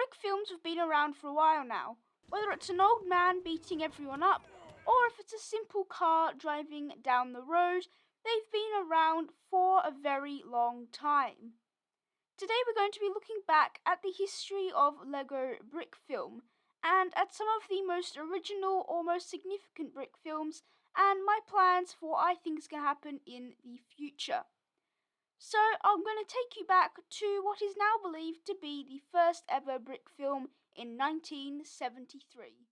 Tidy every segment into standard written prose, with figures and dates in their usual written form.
Brick films have been around for a while now, whether it's an old man beating everyone up, or if it's a simple car driving down the road, they've been around for a very long time. Today we're going to be looking back at the history of Lego brick film, and at some of the most original or most significant brick films, and my plans for what I think is going to happen in the future. So I'm going to take you back to what is now believed to be the first ever brick film in 1973.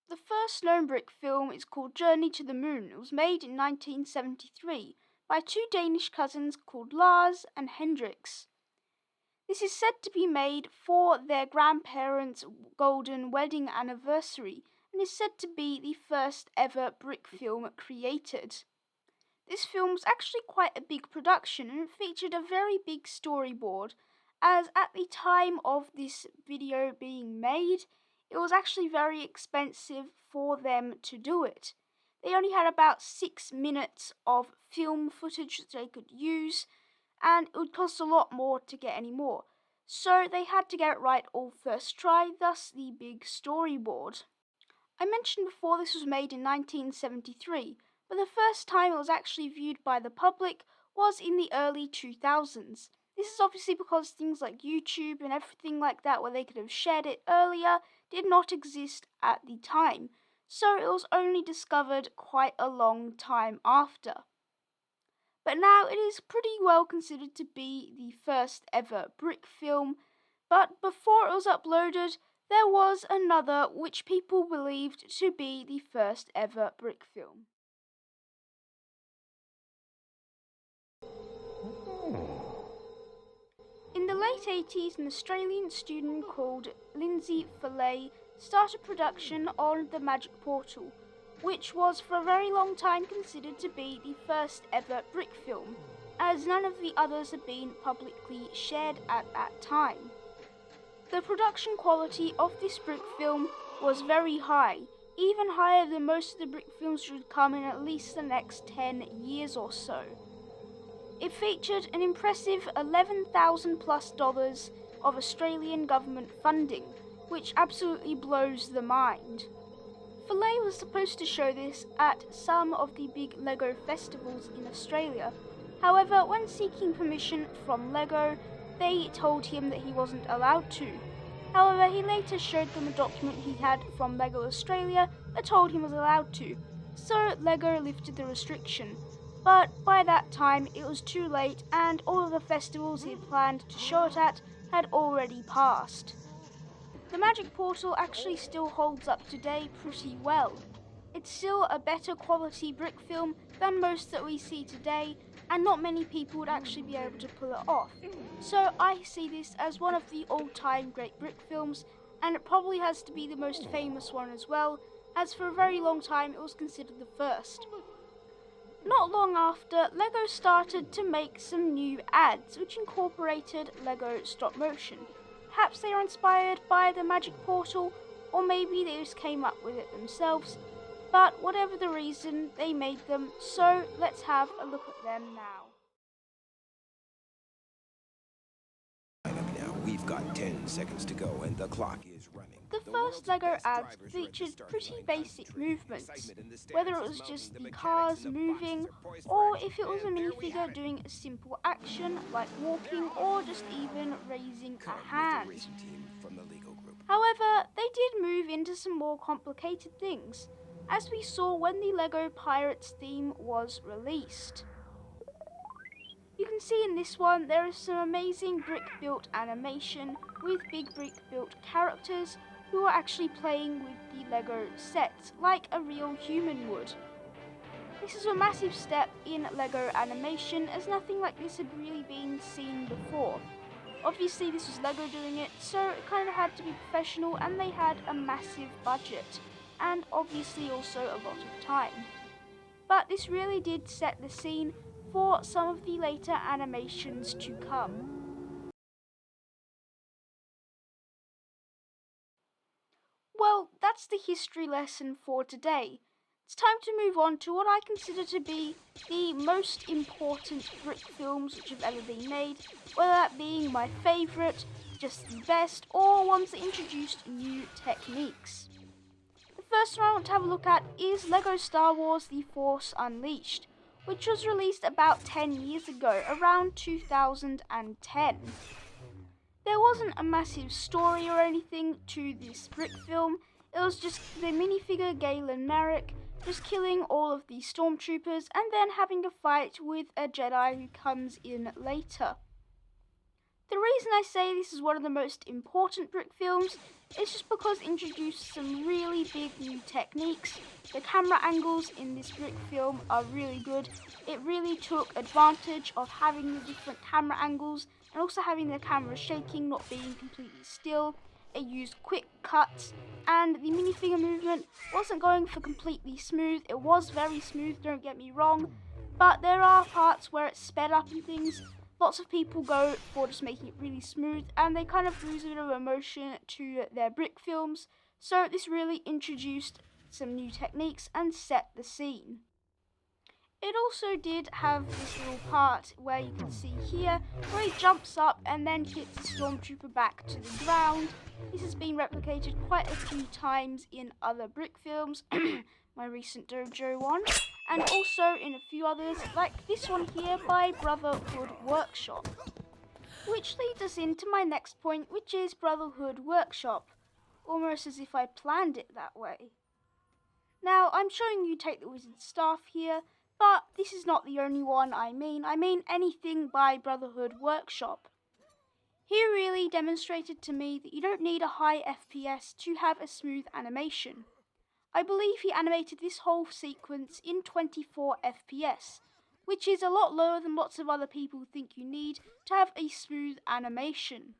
The first known brick film is called Journey to the Moon. It was made in 1973 by two Danish cousins called Lars and Hendrix. This is said to be made for their grandparents' golden wedding anniversary and is said to be the first ever brick film created. This film's actually quite a big production and it featured a very big storyboard, as at the time of this video being made, it was actually very expensive for them to do it. They only had about 6 minutes of film footage that they could use, and it would cost a lot more to get any more. So they had to get it right all first try, thus the big storyboard. I mentioned before this was made in 1973, but the first time it was actually viewed by the public was in the early 2000s. This is obviously because things like YouTube and everything like that where they could have shared it earlier did not exist at the time, so it was only discovered quite a long time after. But now it is pretty well considered to be the first ever brick film, but before it was uploaded, there was another which people believed to be the first ever brick film. In the late 80s, an Australian student called Lindsay Fillet started production on the Magic Portal, which was for a very long time considered to be the first ever brick film, as none of the others had been publicly shared at that time. The production quality of this brick film was very high, even higher than most of the brick films which would come in at least the next 10 years or so. It featured an impressive $11,000+ of Australian government funding, which absolutely blows the mind. Fillet was supposed to show this at some of the big LEGO festivals in Australia. However, when seeking permission from LEGO, they told him that he wasn't allowed to. However, he later showed them a document he had from LEGO Australia that told him he was allowed to, so LEGO lifted the restriction. But by that time it was too late and all of the festivals he had planned to show it at had already passed. The Magic Portal actually still holds up today pretty well. It's still a better quality brick film than most that we see today, and not many people would actually be able to pull it off. So I see this as one of the all-time great brick films, and it probably has to be the most famous one as well, as for a very long time it was considered the first. Not long after, LEGO started to make some new ads which incorporated LEGO stop motion. Perhaps they were inspired by the Magic Portal, or maybe they just came up with it themselves, but whatever the reason, they made them, so let's have a look at them now. Now we've got 10 seconds to go and the clock is running. The first LEGO ads featured pretty basic movements, whether it was just the cars moving, or if it was a minifigure doing a simple action like walking or just even raising a hand. However, they did move into some more complicated things, as we saw when the LEGO Pirates theme was released. You can see in this one there is some amazing brick-built animation with big brick-built characters who are actually playing with the LEGO sets like a real human would. This is a massive step in LEGO animation, as nothing like this had really been seen before. Obviously this was LEGO doing it, so it kind of had to be professional, and they had a massive budget, and obviously also a lot of time. But this really did set the scene for some of the later animations to come. Well, that's the history lesson for today. It's time to move on to what I consider to be the most important brick films which have ever been made, whether that being my favourite just the best or ones that introduced new techniques. The first one I want to have a look at is LEGO Star Wars The Force Unleashed, which was released about 10 years ago, around 2010. There wasn't a massive story or anything to this brick film. It was just the minifigure Galen Marek just killing all of the stormtroopers and then having a fight with a Jedi who comes in later. The reason I say this is one of the most important brick films is just because it introduced some really big new techniques. The camera angles in this brick film are really good. It really took advantage of having the different camera angles and also having the camera shaking, not being completely still. It used quick cuts, and the minifigure movement wasn't going for completely smooth. It was very smooth, don't get me wrong, but there are parts where it's sped up and things. Lots of people go for just making it really smooth, and they kind of lose a bit of emotion to their brick films, so this really introduced some new techniques and set the scene. It also did have this little part where you can see here, where he jumps up and then hits the stormtrooper back to the ground. This has been replicated quite a few times in other brick films, my recent Dojo one, and also in a few others, like this one here by Brotherhood Workshop. Which leads us into my next point, which is Brotherhood Workshop, almost as if I planned it that way. Now, I'm showing you Take the Wizard's Staff here, but this is not the only one I mean anything by Brotherhood Workshop. He really demonstrated to me that you don't need a high FPS to have a smooth animation. I believe he animated this whole sequence in 24 FPS, which is a lot lower than lots of other people think you need to have a smooth animation.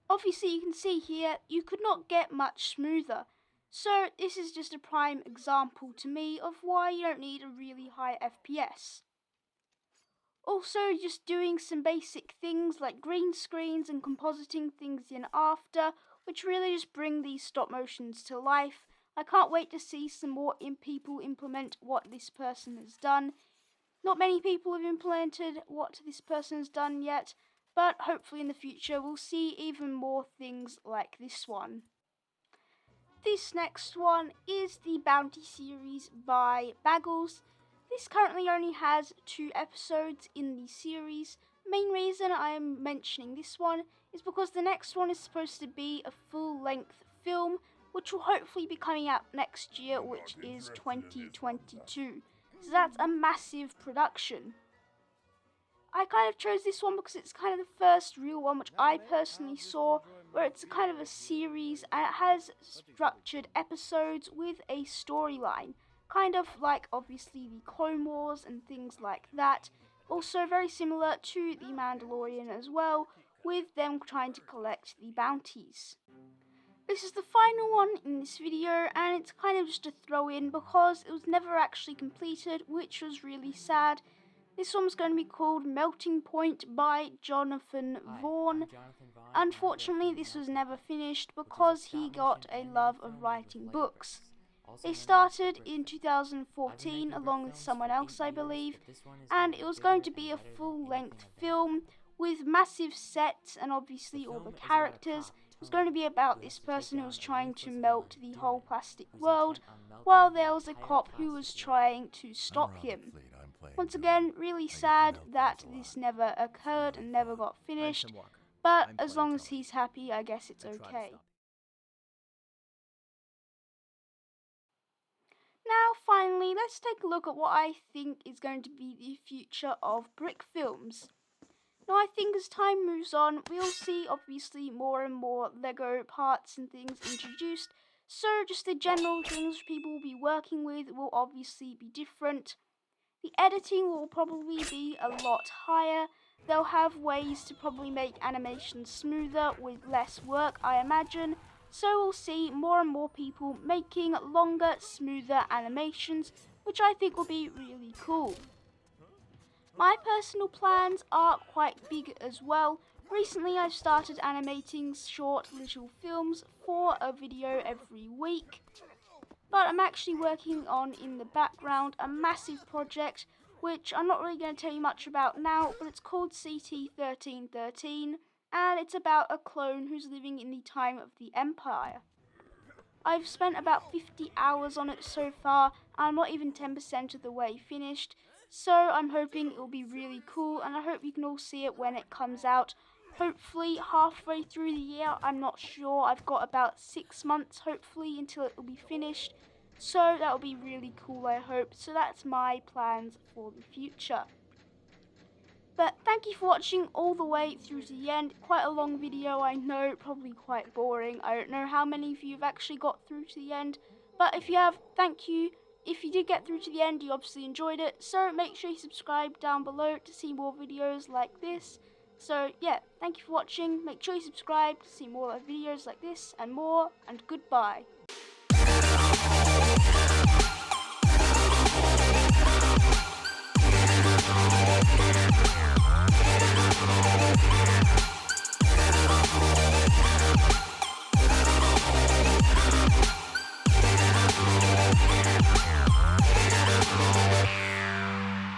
Obviously you can see here, you could not get much smoother. So this is just a prime example to me of why you don't need a really high FPS. Also, just doing some basic things like green screens and compositing things in after, which really just bring these stop motions to life. I can't wait to see some more people implement what this person has done. Not many people have implemented what this person has done yet, but hopefully in the future we'll see even more things like this one. This next one is the Bounty series by Baggles. This currently only has 2 episodes in the series. Main reason I am mentioning this one is because the next one is supposed to be a full-length film, which will hopefully be coming out next year, which is 2022. So that's a massive production. I kind of chose this one because it's kind of the first real one which I personally saw, where it's a kind of a series and it has structured episodes with a storyline, kind of like obviously the Clone Wars and things like that. Also very similar to the Mandalorian as well, with them trying to collect the bounties. This is the final one in this video, and it's kind of just a throw in because it was never actually completed, which was really sad. This one's going to be called Melting Point by Jonathan Vaughn. Unfortunately, this was never finished because he got a love of writing books. They started in 2014 along with someone else, I believe, and it was going to be a full-length film with massive sets and obviously all the characters. It was going to be about this person who was trying to melt the whole plastic world, while there was a cop who was trying to stop him. Once again, really sad that this never occurred and never got finished, but as long as he's happy, I guess it's okay. Now finally, let's take a look at what I think is going to be the future of brick films. Now I think as time moves on, we'll see obviously more and more LEGO parts and things introduced, so just the general things people will be working with will obviously be different. The editing will probably be a lot higher. They'll have ways to probably make animations smoother with less work, I imagine. So we'll see more and more people making longer, smoother animations, which I think will be really cool. My personal plans are quite big as well. Recently I've started animating short little films for a video every week. But I'm actually working on, in the background, a massive project, which I'm not really going to tell you much about now, but it's called CT1313, and it's about a clone who's living in the time of the Empire. I've spent about 50 hours on it so far, and I'm not even 10% of the way finished, so I'm hoping it will be really cool, and I hope you can all see it when it comes out. Hopefully halfway through the year, I'm not sure. I've got about 6 months hopefully until it will be finished, so that will be really cool, I hope. So that's my plans for the future. But thank you for watching all the way through to the end. Quite a long video, I know, probably quite boring. I don't know how many of you have actually got through to the end, but if you have, thank you. If you did get through to the end, you obviously enjoyed it, so make sure you subscribe down below to see more videos like this. So yeah, thank you for watching. Make sure you subscribe to see more videos like this and more, and goodbye.